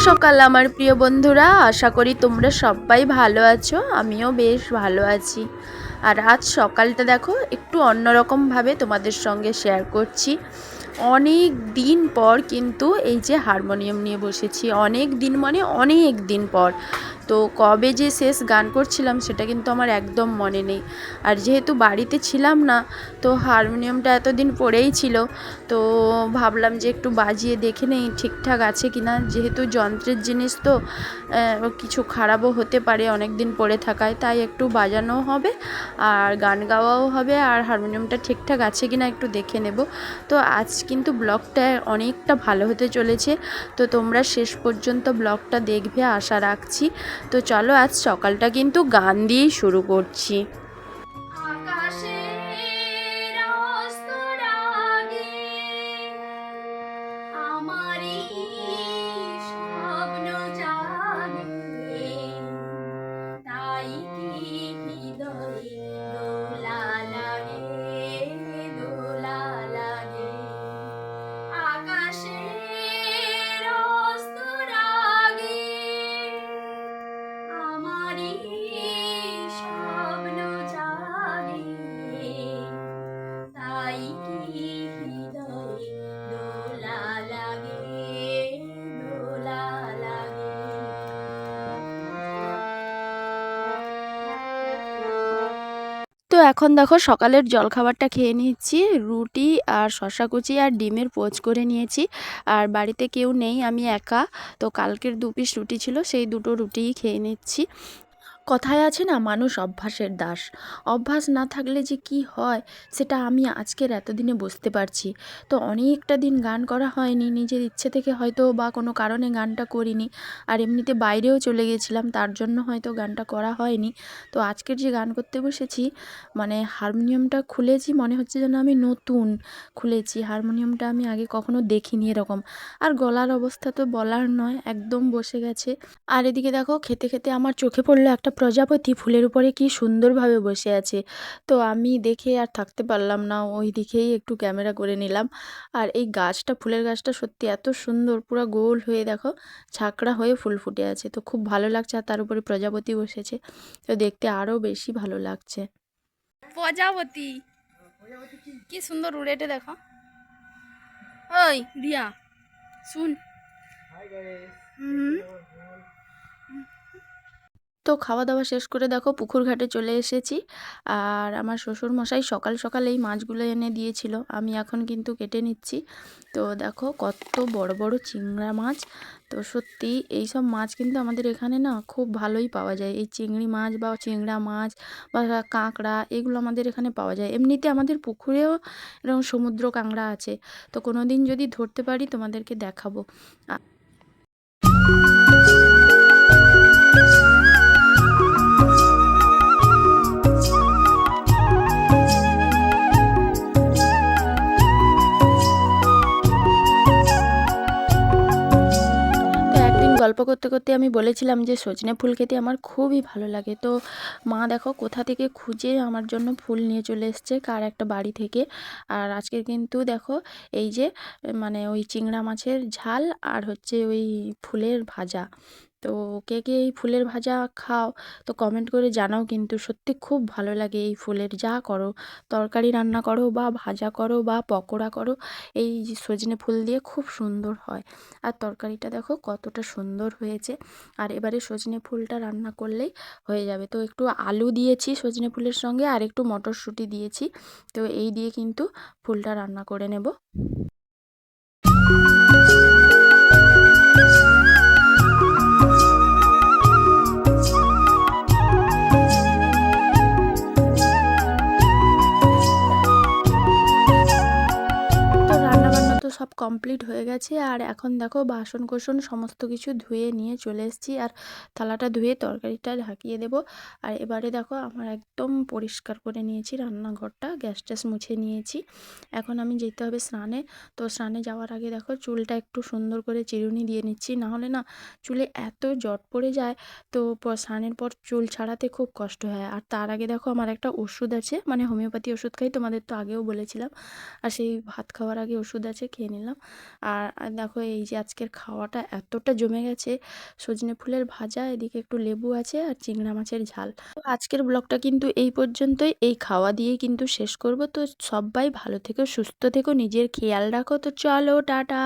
সকাল আমার প্রিয় বন্ধুরা, আশা করি তোমরা সবাই ভালো আছো। আমিও বেশ ভালো আছি। আর আজ সকালটা দেখো একটু অন্যরকমভাবে তোমাদের সঙ্গে শেয়ার করছি। অনেক দিন পর কিন্তু এই যে হারমোনিয়াম নিয়ে বসেছি, অনেক দিন মানে অনেক দিন পর। তো কবে যে শেষ গান করছিলাম সেটা কিন্তু আমার একদম মনে নেই। আর যেহেতু বাড়িতে ছিলাম না, তো হারমোনিয়ামটা এতদিন পড়েই ছিল। তো ভাবলাম যে একটু বাজিয়ে দেখে নেই ঠিকঠাক আছে কি না, যেহেতু যন্ত্রের জিনিস তো কিছু খারাপও হতে পারে অনেক দিন পড়ে থাকায়, তাই একটু বাজানোও হবে আর গান গাওয়াও হবে, আর হারমোনিয়ামটা ঠিকঠাক আছে কি না একটু দেখে নেব। তো আজ কিন্তু ব্লগটা অনেকটা ভালো হতে চলেছে, তো তোমরা শেষ পর্যন্ত ব্লগটা দেখবে আশা রাখছি। তো চলো আজ সকালটা কিন্তু গান দিয়েই শুরু করছি। তো এখন দেখো সকালের জলখাবারটা খেয়ে নিচ্ছি, রুটি আর শসা কুচি আর ডিমের পোচ করে নিয়েছি। আর বাড়িতে কেউ নেই, আমি একা। তো কালকের 2 পিস রুটি ছিল, সেই দুটো রুটিই খেয়ে নিচ্ছি। কথায় আছে না, মানুষ অভ্যাসের দাস। অভ্যাস না থাকলে যে কি হয় সেটা আমি আজকের এতদিনে বুঝতে পারছি। তো অনেকটা দিন গান করা হয়নি, নিজের ইচ্ছে থেকে হয়তো বা কোনো কারণে গানটা করিনি। আর এমনিতে বাইরেও চলে গেছিলাম, তার জন্য হয়তো গানটা করা হয়নি। তো আজকের যে গান করতে বসেছি, মানে হারমোনিয়ামটা খুলেছি, মনে হচ্ছে যেন আমি নতুন খুলেছি। হারমোনিয়ামটা আমি আগে কখনো দেখিনি এরকম। আর গলার অবস্থা তো বলার নয়, একদম বসে গেছে। আর এদিকে দেখো খেতে খেতে আমার চোখে পড়লো একটা প্রজাপতি ফুলের উপরে কি সুন্দরভাবে বসে আছে। তো আমি দেখে আর থাকতে পারলাম না, ওই দিকেই একটু ক্যামেরা করে নিলাম। আর এই গাছটা, ফুলের গাছটা সত্যি এত সুন্দর, পুরো গোল হয়ে দেখো ছাকড়া হয়ে ফুল ফুটে আছে। তো খুব ভালো লাগছে, আর তার উপরে প্রজাপতি বসেছে, তো দেখতে আরও বেশি ভালো লাগছে। প্রজাপতি কি সুন্দর উড়েটে দেখো। ওই রিয়া শুন। হুম। তো খাওয়া দাওয়া শেষ করে দেখো পুকুর ঘাটে চলে এসেছি। আর আমার শ্বশুর মশাই সকাল সকাল এই মাছগুলো এনে দিয়েছিল, আমি এখন কিন্তু কেটে নিচ্ছি। তো দেখো কত বড় বড় চিংড়া মাছ। তো সত্যি এই সব মাছ কিন্তু আমাদের এখানে না খুব ভালোই পাওয়া যায়। এই চিংড়ি মাছ বা চিংড়া মাছ বা কাঁকড়া, এগুলো আমাদের এখানে পাওয়া যায়। এমনিতে আমাদের পুকুরেও এরকম সমুদ্র কাঁকড়া আছে। তো কোনো দিন যদি ধরতে পারি তোমাদেরকে দেখাবো। তো একদিন গল্প করতে করতে আমি বলেছিলাম যে সজনে ফুল খেতে আমার খুবই ভালো লাগে। তো মা দেখো কোথা থেকে খুঁজে আমার জন্য ফুল নিয়ে চলে এসছে, কার একটা বাড়ি থেকে। আর আজকে কিন্তু দেখো এই যে মানে ওই চিংড়া মাছের ঝাল আর হচ্ছে ওই ফুলের ভাজা। তো কে কে এই ফুলের ভাজা খাও তো কমেন্ট করে জানাও, কিন্তু সত্যি খুব ভালো লাগে। এই ফুলের যা করো, তরকারি রান্না করো বা ভাজা করো বা পকোড়া করো, এই সজনে ফুল দিয়ে খুব সুন্দর হয়। আর তরকারিটা দেখো কতটা সুন্দর হয়েছে। আর এবারে সজনে ফুলটা রান্না করলেই হয়ে যাবে। তো একটু আলু দিয়েছি সজনে ফুলের সঙ্গে, আর একটু মটরশুঁটি দিয়েছি। তো এই দিয়ে কিন্তু ফুলটা রান্না করে নেব। তো রান্নাবান্না তো সব কমপ্লিট হয়ে গেছে, আর এখন দেখো বাসন কোসন সমস্ত কিছু ধুয়ে নিয়ে চলে এসেছি। আর থালাটা ধুয়ে তরকারিটা ঢাকিয়ে দেব। আর এবারে দেখো আমার একদম পরিষ্কার করে নিয়েছি রান্নাঘরটা, গ্যাস ট্যাস মুছে নিয়েছি। এখন আমি যেতে হবে স্নানে। তো স্নানে যাওয়ার আগে দেখো চুলটা একটু সুন্দর করে চিরুনি দিয়ে নিচ্ছি, না হলে না চুলে এত জট পড়ে যায়। তো স্নানের পর চুল ছাড়াতে খুব কষ্ট হয়। আর তার আগে দেখো আমার একটা ওষুধ আছে, মানে হোমিওপ্যাথি ওষুধ খাই, তোমাদের তো আগেও বলেছিলাম। আর সেই ভাত খাওয়ার আগে ওষুধ আছে, খেয়ে নিলাম। আর দেখো এই যে আজকের খাওয়াটা এতটা জমে গেছে, সজনে ফুলের ভাজা, এদিকে একটু লেবু আছে আর চিংড়া মাছের ঝাল। তো আজকের ব্লগটা কিন্তু এই পর্যন্তই, এই খাওয়া দিয়েই কিন্তু শেষ করব। তো সবাই ভালো থেকো, সুস্থ থেকো, নিজের খেয়াল রাখো। তো চলো টাটা।